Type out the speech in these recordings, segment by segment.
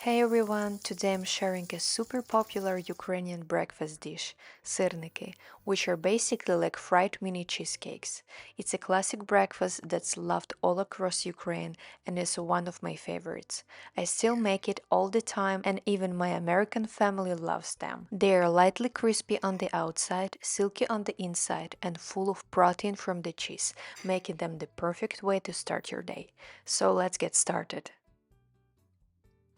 Hey everyone, today I'm sharing a super popular Ukrainian breakfast dish, Syrnyky, which are basically like fried mini cheesecakes. It's a classic breakfast that's loved all across Ukraine and is one of my favorites. I still make it all the time and even my American family loves them. They are lightly crispy on the outside, silky on the inside, and full of protein from the cheese, making them the perfect way to start your day. So let's get started.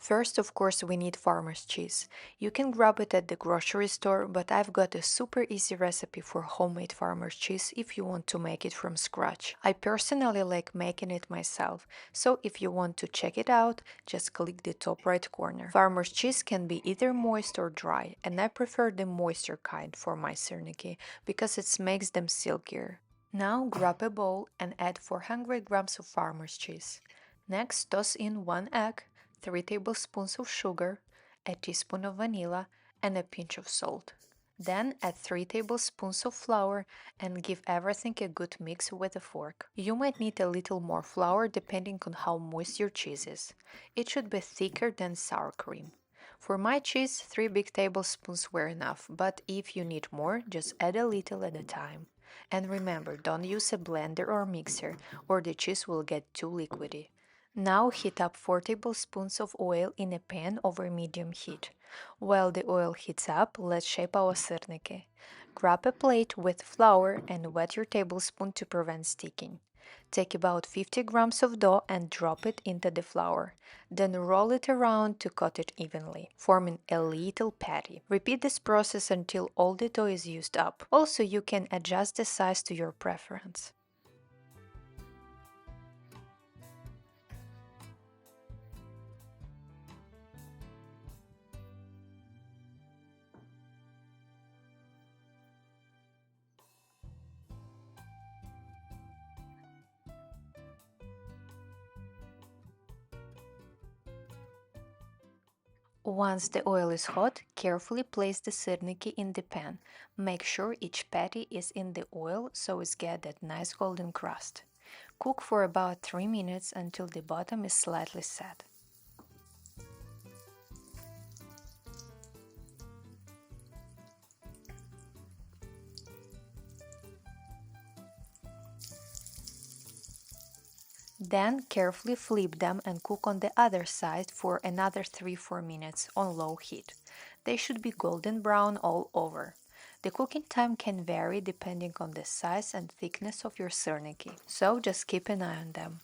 First, of course, we need farmer's cheese. You can grab it at the grocery store, but I've got a super easy recipe for homemade farmer's cheese if you want to make it from scratch. I personally like making it myself, so if you want to check it out, just click the top right corner. Farmer's cheese can be either moist or dry, and I prefer the moister kind for my Syrnyky because it makes them silkier. Now grab a bowl and add 400 grams of farmer's cheese. Next, toss in 1 egg, 3 tablespoons of sugar, a teaspoon of vanilla, and a pinch of salt. Then add 3 tablespoons of flour and give everything a good mix with a fork. You might need a little more flour depending on how moist your cheese is. It should be thicker than sour cream. For my cheese, 3 big tablespoons were enough, but if you need more, just add a little at a time. And remember, don't use a blender or mixer, or the cheese will get too liquidy. Now heat up 4 tablespoons of oil in a pan over medium heat. While the oil heats up, let's shape our syrnyky. Grab a plate with flour and wet your tablespoon to prevent sticking. Take about 50 grams of dough and drop it into the flour. Then roll it around to cut it evenly, forming a little patty. Repeat this process until all the dough is used up. Also, you can adjust the size to your preference. Once the oil is hot, carefully place the syrnyky in the pan. Make sure each patty is in the oil so it's get that nice golden crust. Cook for about 3 minutes until the bottom is slightly set. Then carefully flip them and cook on the other side for another 3-4 minutes on low heat. They should be golden brown all over. The cooking time can vary depending on the size and thickness of your syrnyky, so just keep an eye on them.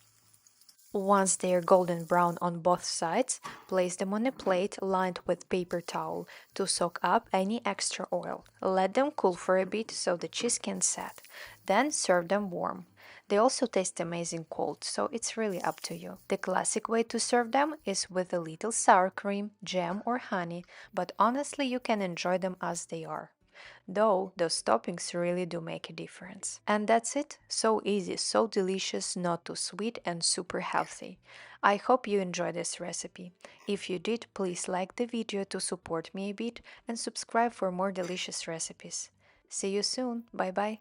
Once they are golden brown on both sides, place them on a plate lined with paper towel to soak up any extra oil. Let them cool for a bit so the cheese can set. Then serve them warm. They also taste amazing cold, so it's really up to you. The classic way to serve them is with a little sour cream, jam or honey, but honestly you can enjoy them as they are. Though those toppings really do make a difference. And that's it. So easy, so delicious, not too sweet, and super healthy. I hope you enjoyed this recipe. If you did, please like the video to support me a bit and subscribe for more delicious recipes. See you soon. Bye bye.